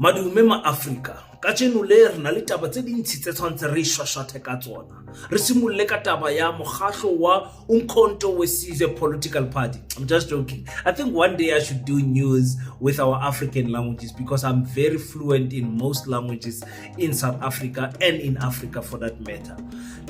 Madume ma Africa ka tšeno le re na le taba tse dintsi tse tshwantse re shwashwathe ka tsona re simolle ka taba ya mokgatlo wa Umkhonto weSizwe political party. I'm just joking. I think one day I should do news with our African languages because I'm very fluent in most languages in South Africa and in Africa for that matter.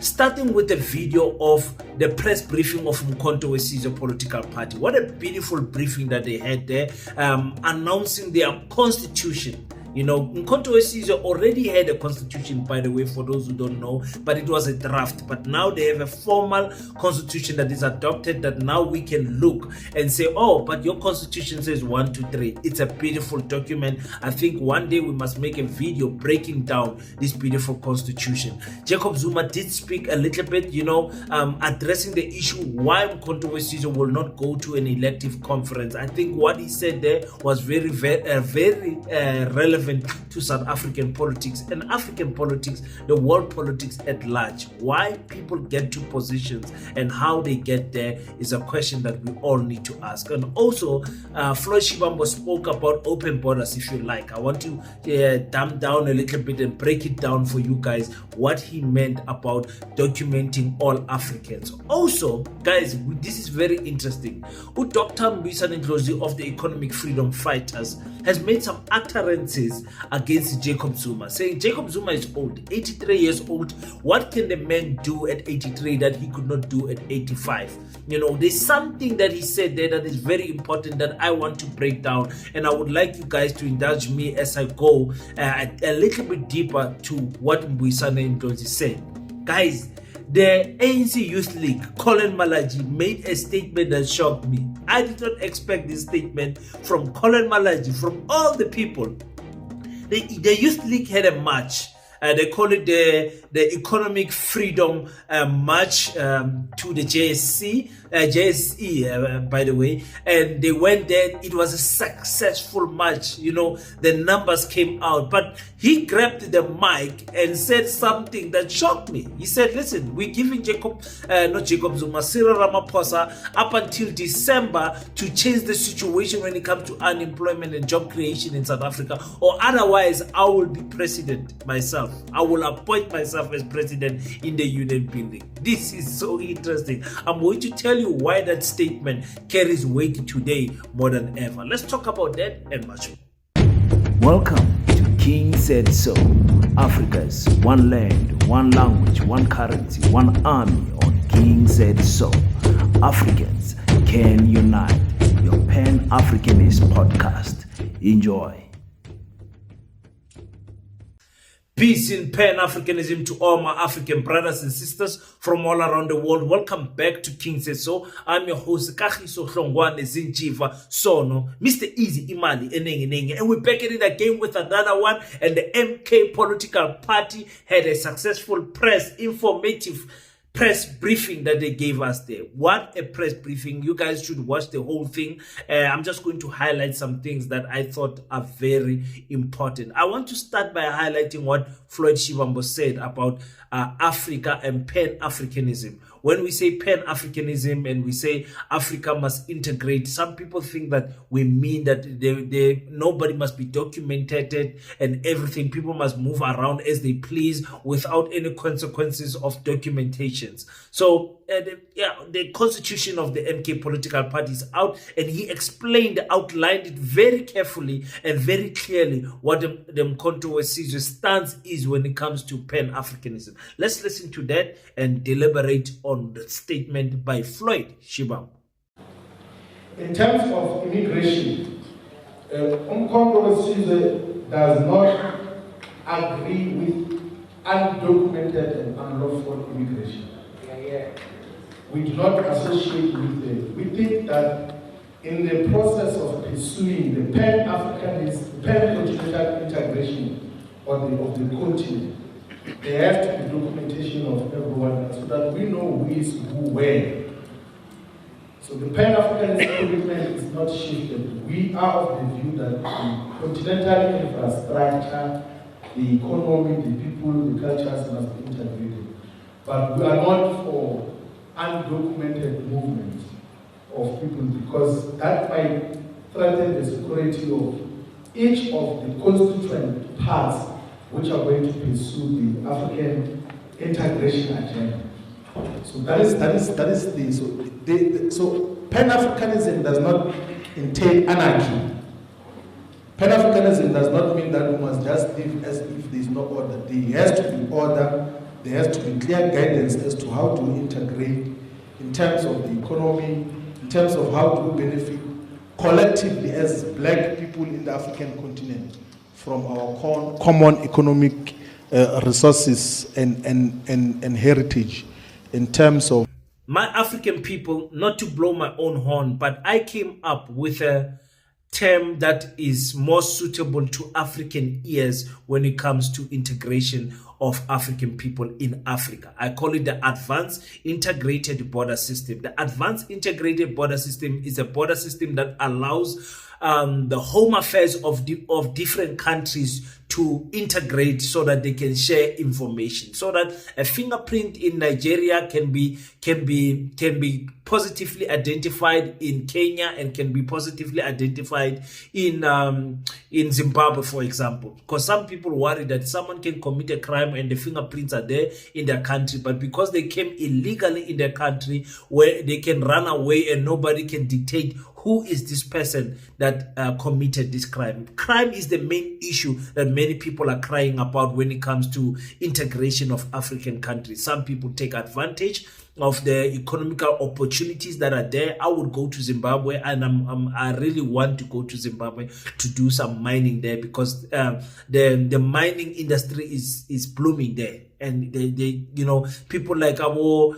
Starting with the video of the press briefing of Umkhonto weSizwe political party. What a beautiful briefing that they had there, announcing their constitution. You know, Umkhonto weSizwe already had a constitution, by the way, for those who don't know, but it was a draft. But now they have a formal constitution that is adopted that now we can look and say, oh, but your constitution says 1, 2, 3. It's a beautiful document. I think one day we must make a video breaking down this beautiful constitution. Jacob Zuma did speak a little bit, you know, addressing the issue why Umkhonto weSizwe will not go to an elective conference. I think what he said there was very relevant to South African politics and African politics, the world politics at large. Why people get to positions and how they get there is a question that we all need to ask. And also, Floyd Shivambu spoke about open borders, if you like. I want to dumb down a little bit and break it down for you guys what he meant about documenting all Africans. Also, guys, this is very interesting. Dr. Ndlozi of the Economic Freedom Fighters has made some utterances against Jacob Zuma, saying Jacob Zuma is old, 83 years old. What can the man do at 83 that he could not do at 85? You know, there's something that he said there that is very important that I want to break down, and I would like you guys to indulge me as I go a little bit deeper to what Ndlozi said. Guys, the ANC Youth League, Collen Malatjie, made a statement that shocked me. I did not expect this statement from Collen Malatjie, from all the people. The Youth League had a march. They call it the Economic Freedom March to the JSE, by the way. And they went there. It was a successful march. You know, the numbers came out. But he grabbed the mic and said something that shocked me. He said, listen, we're giving Cyril Ramaphosa up until December to change the situation when it comes to unemployment and job creation in South Africa, or otherwise I will be president myself. I will appoint myself as president in the union building. This is so interesting. I'm going to tell you why that statement carries weight today more than ever. Let's talk about that and much more. Welcome to King Said So, Africa's one land, one language, one currency, one army on King Said So. Africans can unite. Your Pan-Africanist podcast. Enjoy. Peace in Pan-Africanism to all my African brothers and sisters from all around the world. Welcome back to King Says So. I'm your host, Kagiso Hlongwane Zinchiva Sono, Mr. Easy Imali Enenge, and we're back at it again with another one. And the MK political party had a successful informative press briefing that they gave us there. What a press briefing. You guys should watch the whole thing. I'm just going to highlight some things that I thought are very important. I want to start by highlighting what Floyd Shivambu said about Africa and Pan-Africanism. When we say Pan-Africanism and we say Africa must integrate, some people think that we mean that nobody must be documented and everything. People must move around as they please without any consequences of documentations. So the constitution of the MK political party is out, and he outlined it very carefully and very clearly what the Umkhonto weSizwe stance is when it comes to Pan-Africanism. Let's listen to that and deliberate on the statement by Floyd Shivambu. In terms of immigration, Umkhonto weSizwe does not agree with undocumented and unlawful immigration. We do not associate with them. We think that in the process of pursuing the Pan-Africanist, pan-continental integration of the continent, there has to be documentation of everyone so that we know who is who where. So the Pan-Africanist commitment is not shifted. We are of the view that the continental infrastructure, the economy, the people, the cultures must be integrated. But we are not for undocumented movement of people, because that might threaten the security of each of the constituent parts which are going to pursue the African integration agenda. So so Pan-Africanism does not entail anarchy. Pan-Africanism does not mean that we must just live as if there is no order. There has to be order, there has to be clear guidance as to how to integrate in terms of the economy, in terms of how to benefit collectively as black people in the African continent from our common economic resources and heritage in terms of my African people, not to blow my own horn, but I came up with a term that is more suitable to African ears when it comes to integration of African people in Africa. I call it the Advanced Integrated Border System. The Advanced Integrated Border System is a border system that allows the home affairs of different countries to integrate so that they can share information, so that a fingerprint in Nigeria can be positively identified in Kenya and can be positively identified in Zimbabwe, for example. Because some people worry that someone can commit a crime and the fingerprints are there in their country, but because they came illegally in their country, where they can run away and nobody can dictate who is this person that committed this crime. Crime is the main issue that many people are crying about when it comes to integration of African countries. Some people take advantage of the economical opportunities that are there. I would go to Zimbabwe, and I really want to go to Zimbabwe to do some mining there, because the mining industry is blooming there, and they people like our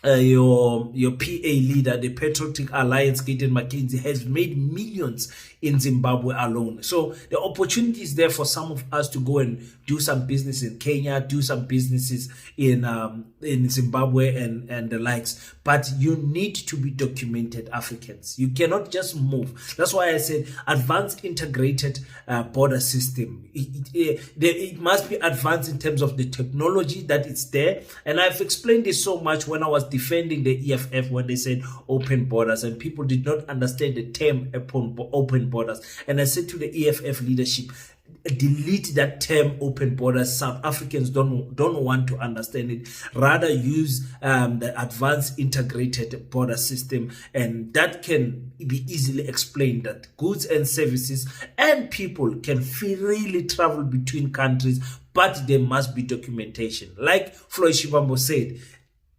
your PA leader, the Patriotic Alliance, Gideon McKenzie, has made millions in Zimbabwe alone. So the opportunity is there for some of us to go and do some business in Kenya, do some businesses in Zimbabwe and the likes. But you need to be documented Africans. You cannot just move. That's why I said advanced integrated border system. It must be advanced in terms of the technology that is there. And I've explained this so much when I was defending the EFF, when they said open borders, and people did not understand the term open borders. And I said to the EFF leadership, delete that term open borders. South Africans don't want to understand it. Rather use the advanced integrated border system, and that can be easily explained that goods and services and people can freely travel between countries, but there must be documentation. Like Floyd Shivambo said,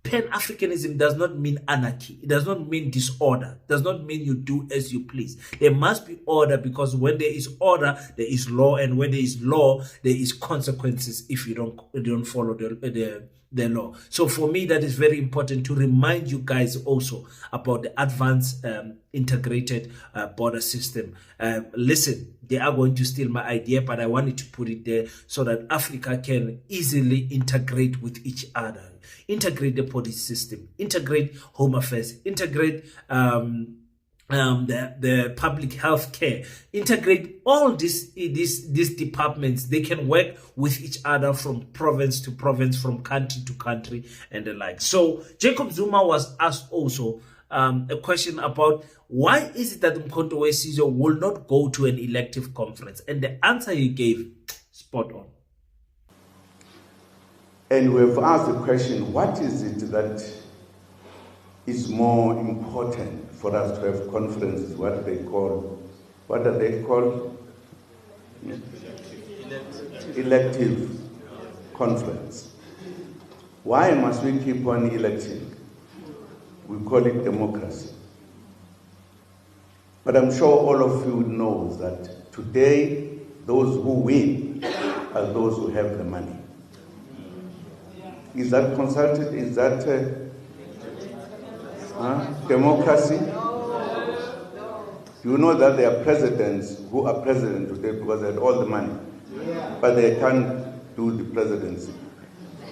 Pan-Africanism does not mean anarchy. It does not mean disorder. It does not mean you do as you please. There must be order, because when there is order, there is law, and when there is law, there is consequences if you don't follow the law. So for me, that is very important to remind you guys also about the advanced integrated border system. Listen, they are going to steal my idea, but I wanted to put it there so that Africa can easily integrate with each other. Integrate the police system, integrate home affairs, integrate the public health care, integrate all these departments. They can work with each other from province to province, from country to country, and the like. So Jacob Zuma was asked also a question about why is it that Umkhonto weSizwe will not go to an elective conference, and the answer he gave, spot on. And we've asked the question, what is it that is more important for us to have conferences? What are they called? Elective conference. Why must we keep on electing? We call it democracy. But I'm sure all of you know that today, those who win are those who have the money. Is that consulted? Is that democracy? You know that there are presidents who are president today because they had all the money, but they can't do the presidency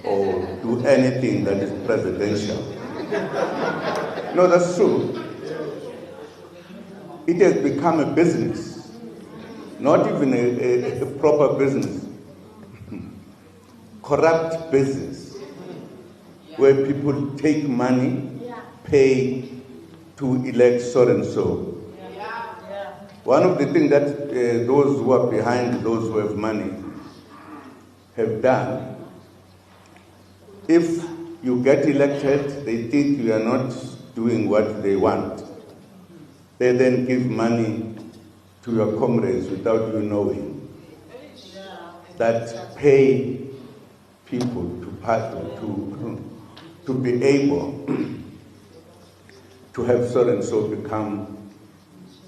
or do anything that is presidential. No, that's true. It has become a business, not even a proper business, corrupt business, where people take money, pay to elect so and so. One of the things that those who are behind those who have money have done, if you get elected, they think you are not doing what they want. They then give money to your comrades without you knowing, that pay people to be able to have so and so become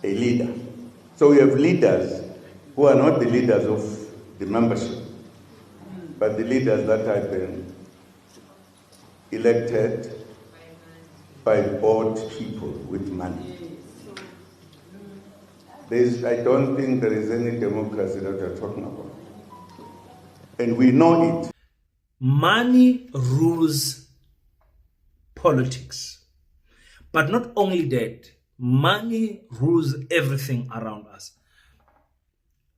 a leader. So we have leaders who are not the leaders of the membership, but the leaders that have been elected by bought people with money. I don't think there is any democracy that we're talking about. And we know it. Money rules politics. But not only that, money rules everything around us.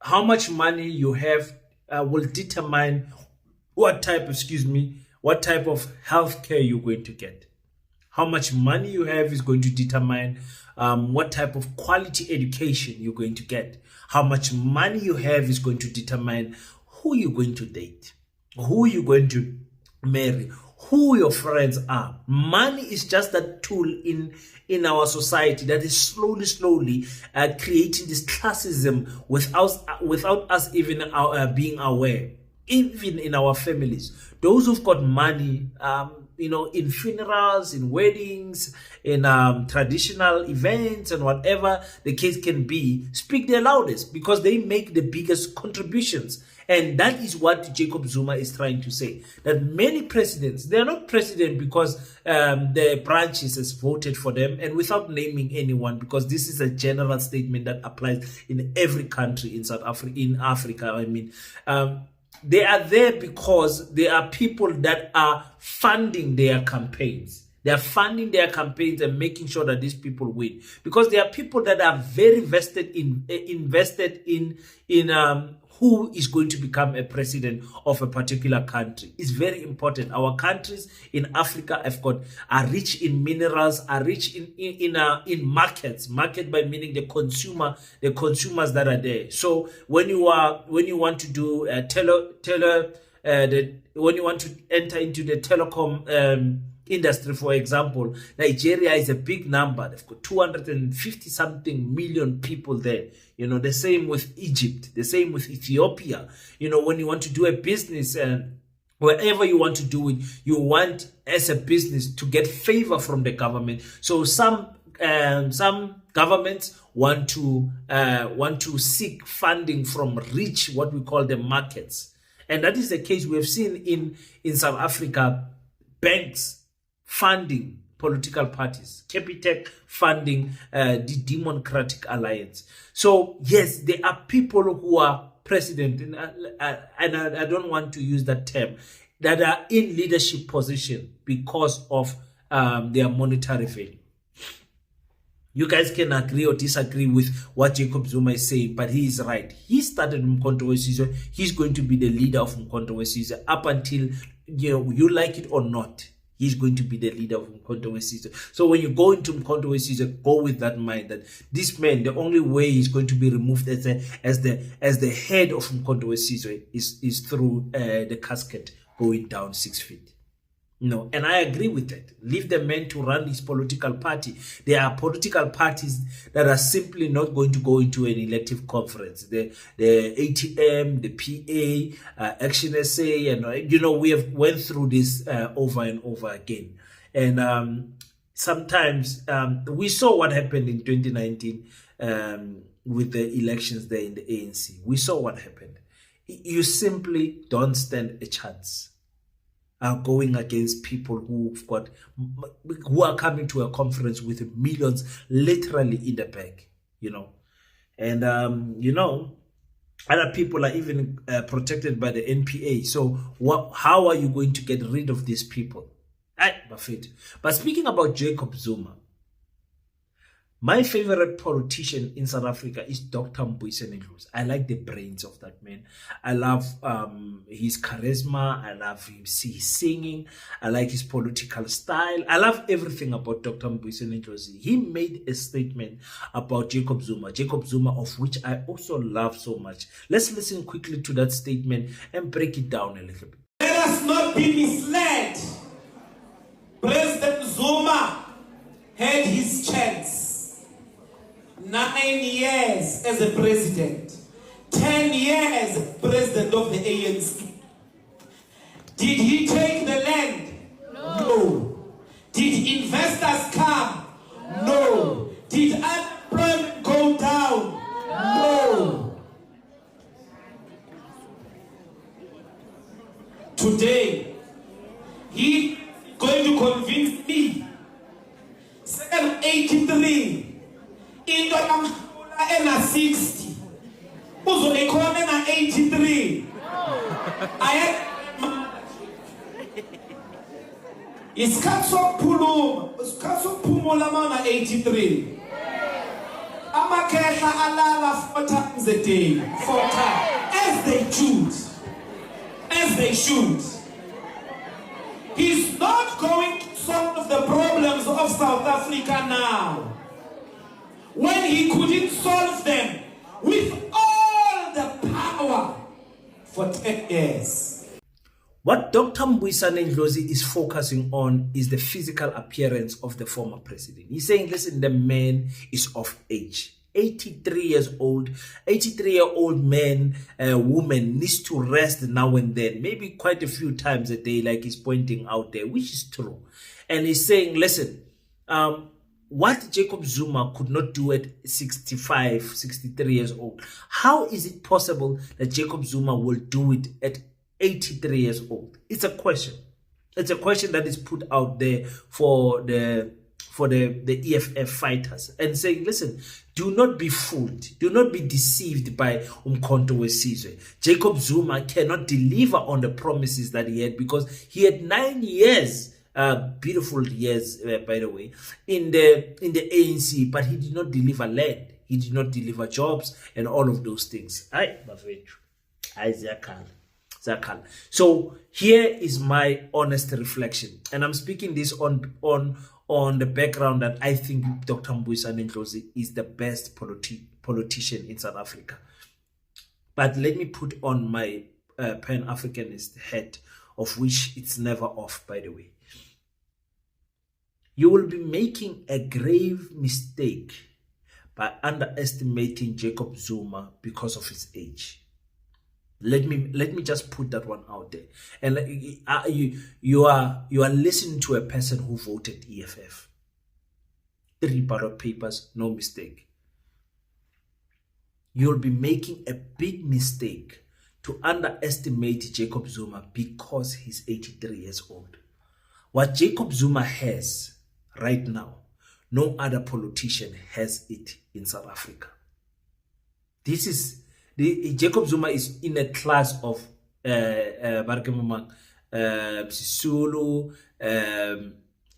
How much money you have will determine what type of healthcare you're going to get. How much money you have is going to determine what type of quality education you're going to get. How much money you have is going to determine who you're going to date, who you're going to marry, who your friends are. Money is just that tool in our society that is slowly creating this classism without us even being aware. Even in our families, those who've got money, in funerals, in weddings, in traditional events, and whatever the case can be, speak their loudest because they make the biggest contributions. And that is what Jacob Zuma is trying to say. That many presidents, they are not president because the branches has voted for them, and without naming anyone, because this is a general statement that applies in every country in Africa. They are there because there are people that are funding their campaigns. They are funding their campaigns and making sure that these people win. Because there are people that are very invested in who is going to become a president of a particular country. It's very important. Our countries in Africa are rich in minerals, are rich in markets. Market by meaning the consumers that are there. So when you want to do when you want to enter into the telecom industry, for example, Nigeria is a big number. They've got 250 something million people there. The same with Egypt, the same with Ethiopia. When you want to do a business and wherever you want to do it, you want as a business to get favor from the government. So some governments want to seek funding from what we call the markets. And that is the case we have seen in South Africa. Banks funding political parties, Capitec funding the Democratic Alliance. So yes, there are people who are president, and I don't want to use that term, that are in leadership position because of their monetary value. You guys can agree or disagree with what Jacob Zuma is saying, but he is right. He started Umkhonto weSizwe. He's going to be the leader of Umkhonto weSizwe up until you like it or not. He's going to be the leader of Umkhonto weSizwe. So when you go into Umkhonto weSizwe, go with that mind that this man, the only way he's going to be removed as the head of Umkhonto weSizwe is through the casket going down 6 feet. And I agree with that. Leave the man to run his political party. There are political parties that are simply not going to go into an elective conference. The ATM, the PA, Action SA, and we have went through this over and over again. And sometimes we saw what happened in 2019 with the elections there in the ANC. We saw what happened. You simply don't stand a chance going against people who are coming to a conference with millions literally in the bag, and other people are even protected by the NPA. So how are you going to get rid of these people? But speaking about Jacob Zuma, My favorite politician in South Africa is Dr. Ndlozi. I like the brains of that man. I love his charisma. I love his singing. I like his political style. I love everything about Dr. Ndlozi. He made a statement about Jacob Zuma, of which I also love so much. Let's listen quickly to that statement and break it down a little bit. Let us not be misled. President Zuma had his chance. 9 years as a president, 10 years as president of the ANC. Did he take the land? No. Did investors come? No. Did unemployment go down? No. Today, he is going to convince me. 783. Into ena 60 uzo ekhona ena 83 isikhathi sokuphumula mana 83 amakhehla alala 4 times a day, 4 times, as they should. He's not going to solve the problems of South Africa now, when he couldn't solve them with all the power for 10 years. What Dr. Ndlozi is focusing on is the physical appearance of the former president. He's saying, listen, the man is of age. 83 years old, 83-year-old man, woman needs to rest now and then, maybe quite a few times a day, like he's pointing out there, which is true. And he's saying, listen, what Jacob Zuma could not do at 65, 63 years old, how is it possible that Jacob Zuma will do it at 83 years old? It's a question. It's a question that is put out there for the EFF fighters, and saying, listen, do not be fooled, do not be deceived by Umkhonto weSizwe. Jacob Zuma cannot deliver on the promises that he had, because he had 9 years, beautiful years, by the way, in the ANC, but he did not deliver land, he did not deliver jobs, and all of those things. So here is my honest reflection, and I'm speaking this on the background that I think Dr. Ndlozi is the best politician in South Africa. But let me put on my Pan-Africanist hat, of which it's never off, by the way. You will be making a grave mistake by underestimating Jacob Zuma because of his age. Let me just put that one out there. And you are listening to a person who voted EFF. 3 ballot papers, no mistake. You'll be making a big mistake to underestimate Jacob Zuma because he's 83 years old. What Jacob Zuma has right now, no other politician has it in South Africa. Jacob Zuma is in a class of Sisulu,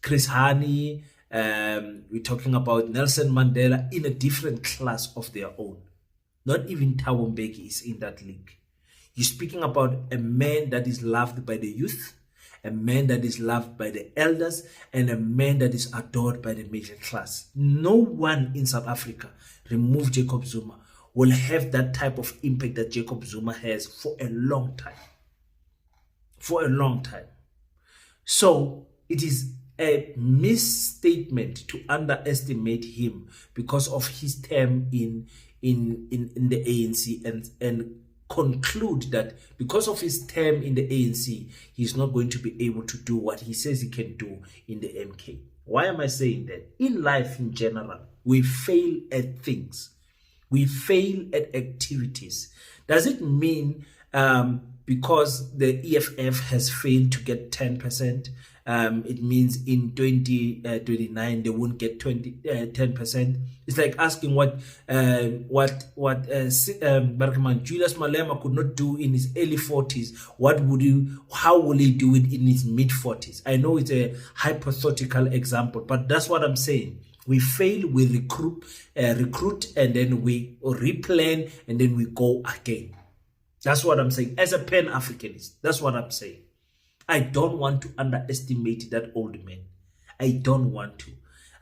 Chris Hani, we're talking about Nelson Mandela, in a different class of their own. Not even Thabo Mbeki is in that league. You're speaking about a man that is loved by the youth, a man that is loved by the elders, and a man that is adored by the middle class. No one in South Africa, remove Jacob Zuma, will have that type of impact that Jacob Zuma has for a long time. For a long time. So it is a misstatement to underestimate him because of his term in the ANC and conclude that because of his term in the ANC, he's not going to be able to do what he says he can do in the MK. Why am I saying that? In life in general, we fail at things. We fail at activities. Does it mean because the EFF has failed to get 10%, it means in 2029 they won't get 10%? It's like asking what Julius Malema could not do in his early 40s. How will he do it in his mid 40s? I know it's a hypothetical example, but that's what I'm saying. We fail, we recruit, and then we replan, and then we go again. That's what I'm saying. As a Pan-Africanist, that's what I'm saying. I don't want to underestimate that old man. I don't want to.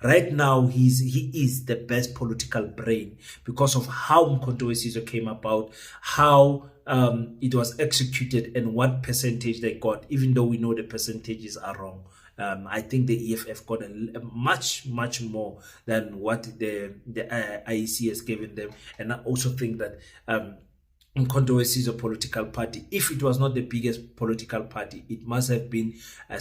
Right now, he is the best political brain because of how Umkhonto we Sizwe came about, how it was executed, and what percentage they got, even though we know the percentages are wrong. I think the EFF got a much more than what the IEC has given them. And I also think that Umkhonto we Sizwe political party, if it was not the biggest political party, it must have been a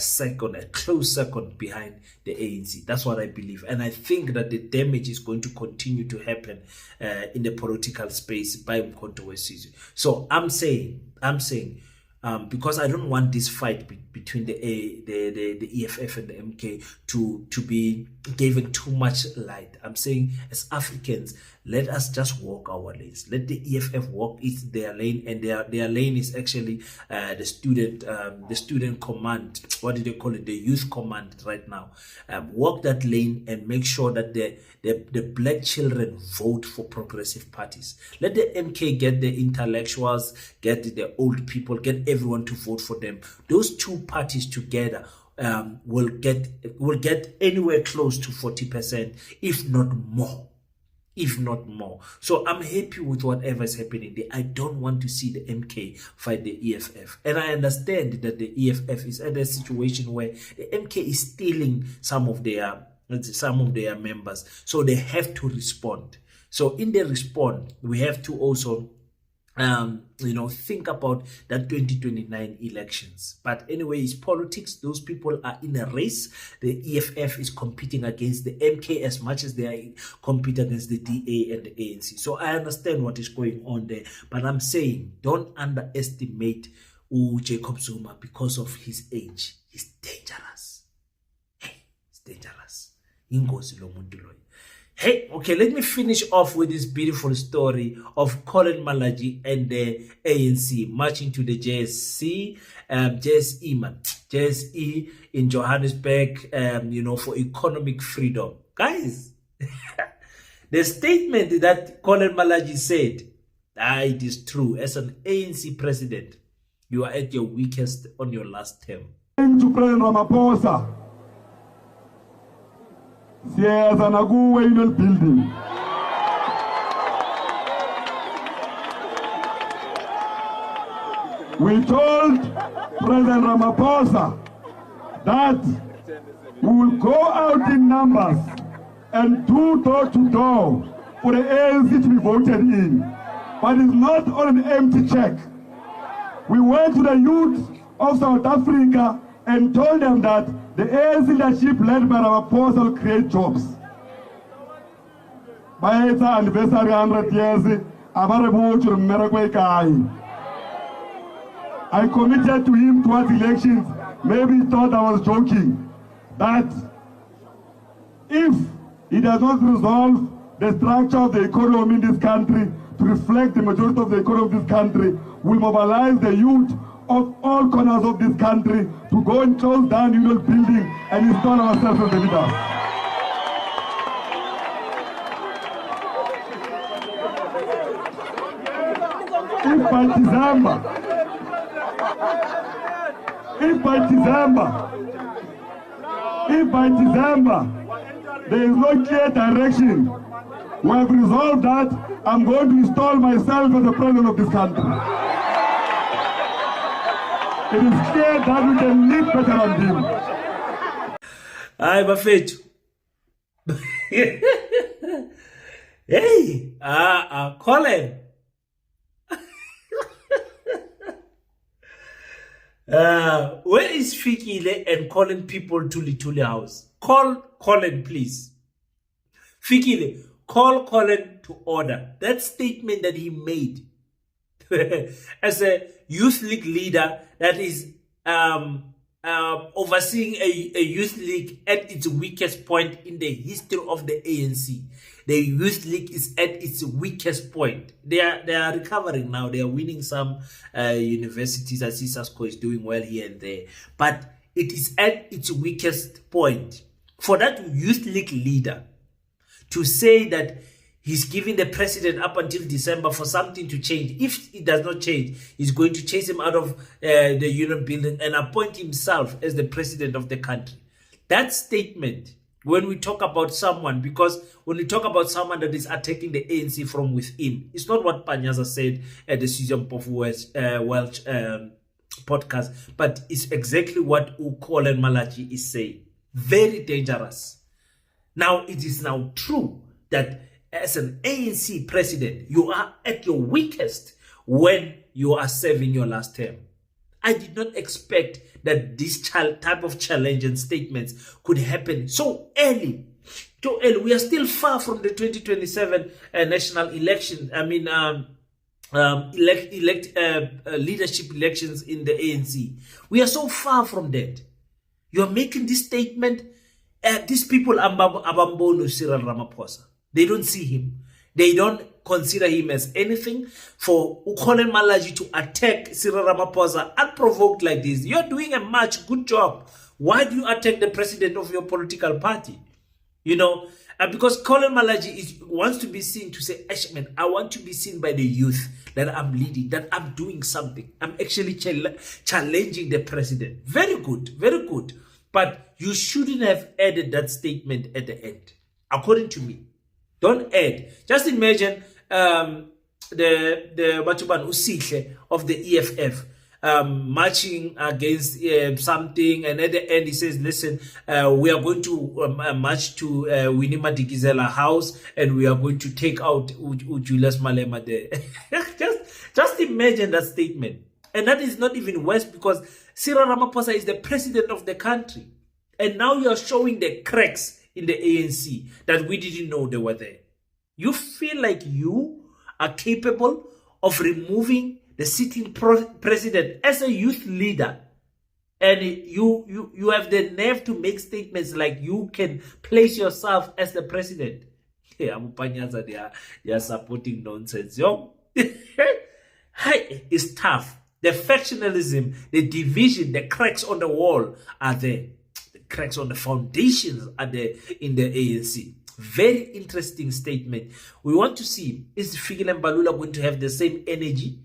close second behind the ANC. That's what I believe. And I think that the damage is going to continue to happen in the political space by Umkhonto we Sizwe. So I'm saying, because I don't want this fight between the EFF and the MK to be given too much light. I'm saying, as Africans, let us just walk our lanes. Let the EFF walk their lane, and their lane is actually the student command. What do they call it? The youth command right now. Walk that lane and make sure that the black children vote for progressive parties. Let the MK get the intellectuals, get the old people, get everyone to vote for them. Those two parties together will get anywhere close to 40%, if not more. So I'm happy with whatever is happening there. I don't want to see the MK fight the EFF. And I understand that the EFF is at a situation where the MK is stealing some of their members. So they have to respond. So in the response, we have to also think about that 2029 elections. But anyway, it's politics. Those people are in a race. The EFF is competing against the MK as much as they are competing against the DA and the ANC. So I understand what is going on there. But I'm saying, don't underestimate Jacob Zuma because of his age. He's dangerous. He's dangerous. Ingozi lo muntu loyo. Hey, okay, let me finish off with this beautiful story of Collen Malatjie and the ANC marching to the JSE in Johannesburg, for economic freedom. Guys, the statement that Collen Malatjie said, it is true. As an ANC president, you are at your weakest on your last term. To President Ramaphosa. Siyeza nakuwe ilo building. We told President Ramaphosa that we will go out in numbers and do door to door for the ANC to be voted in. But it's not on an empty check. We went to the youth of South Africa and told them that the ANC leadership led by Ramaphosa will create jobs. By its anniversary 100 years, I committed to him towards elections. Maybe he thought I was joking. That if he does not resolve the structure of the economy in this country to reflect the majority of the economy of this country, we'll mobilize the youth of all corners of this country to go and close down Union Building and install ourselves as the leaders. If by December there is no clear direction, we have resolved that I'm going to install myself as the president of this country. It is clear that we can live better than him. Hi, Bafethu. Hey, Collen. Where is Fikile and calling people to Lituli House? Call Collen, please. Fikile, call Collen to order. That statement that he made as a youth league leader that is overseeing a youth league at its weakest point in the history of the ANC. The youth league is at its weakest point. They are recovering now. They are winning some universities. I see Sasco is doing well here and there. But it is at its weakest point. For that youth league leader to say that he's giving the president up until December for something to change. If it does not change, he's going to chase him out of the union building and appoint himself as the president of the country. That statement, when we talk about someone, because when we talk about someone that is attacking the ANC from within, it's not what Panyaza said at the Susan Welch podcast, but it's exactly what Collen Malatjie is saying. Very dangerous. Now, it is now true that as an ANC president, you are at your weakest when you are serving your last term. I did not expect that this type of challenge and statements could happen so early. So early. We are still far from the 2027 national election. I mean, leadership elections in the ANC. We are so far from that. You are making this statement. These people are Abambono Cyril Ramaphosa. They don't see him. They don't consider him as anything. For Collen Malatjie to attack Cyril Ramaphosa unprovoked like this, you're doing a much good job. Why do you attack the president of your political party? You know, because Collen Malatjie wants to be seen to say, man, I want to be seen by the youth that I'm leading, that I'm doing something. I'm actually challenging the president. Very good, very good. But you shouldn't have added that statement at the end, according to me. Don't add. Just imagine the Batuban Usihle of the EFF marching against something, and at the end he says, listen, we are going to march to Winnie Madikizela house, and we are going to take out Julius Malema there. just imagine that statement. And that is not even worse, because Cyril Ramaphosa is the president of the country. And now you are showing the cracks in the ANC that we didn't know they were there. You feel like you are capable of removing the sitting president as a youth leader, and you have the nerve to make statements like you can place yourself as the president. Hey, they are supporting nonsense. Yo. It's tough. The factionalism, the division, the cracks on the wall are there. Cracks on the foundations are there in the ANC. Very interesting statement. We want to see, is Fikile Mbalula going to have the same energy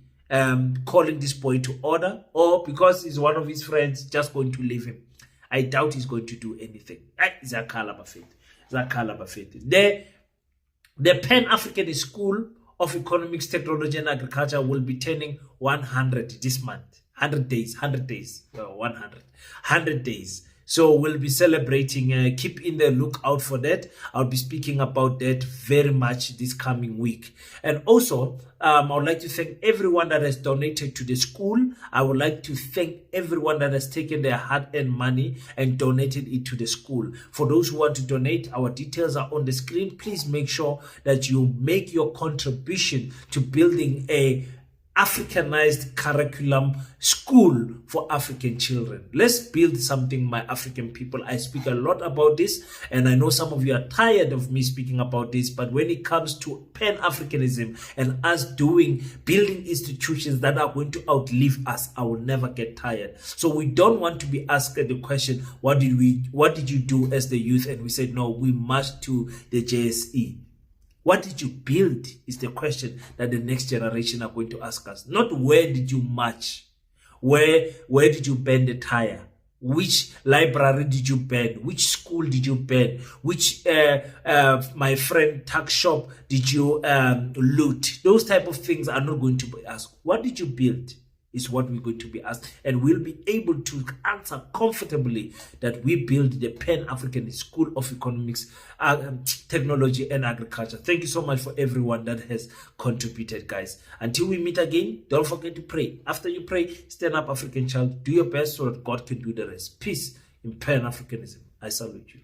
calling this boy to order, or because he's one of his friends, just going to leave him? I doubt he's going to do anything. Zakala Bafet. The Pan-African School of Economics, Technology and Agriculture will be turning 100 this month. 100 days. So we'll be celebrating. Keep in the lookout for that. I'll be speaking about that very much this coming week. And also, I would like to thank everyone that has donated to the school. I would like to thank everyone that has taken their hard-earned money and donated it to the school. For those who want to donate, our details are on the screen. Please make sure that you make your contribution to building a Africanized curriculum school for African children. Let's build something, my African people. I speak a lot about this, and I know some of you are tired of me speaking about this, but when it comes to Pan-Africanism and us building institutions that are going to outlive us, I will never get tired. So we don't want to be asked the question, what did you do as the youth? And we said, no, we marched to the JSE. What did you build is the question that the next generation are going to ask us. Not where did you march? Where did you burn the tire? Which library did you burn? Which school did you burn? Which, my friend, tuck shop did you loot? Those type of things are not going to be asked. What did you build is what we're going to be asked. And we'll be able to answer comfortably that we build the Pan-African School of Economics, Technology and Agriculture. Thank you so much for everyone that has contributed, guys. Until we meet again, don't forget to pray. After you pray, stand up, African child. Do your best so that God can do the rest. Peace in Pan-Africanism. I salute you.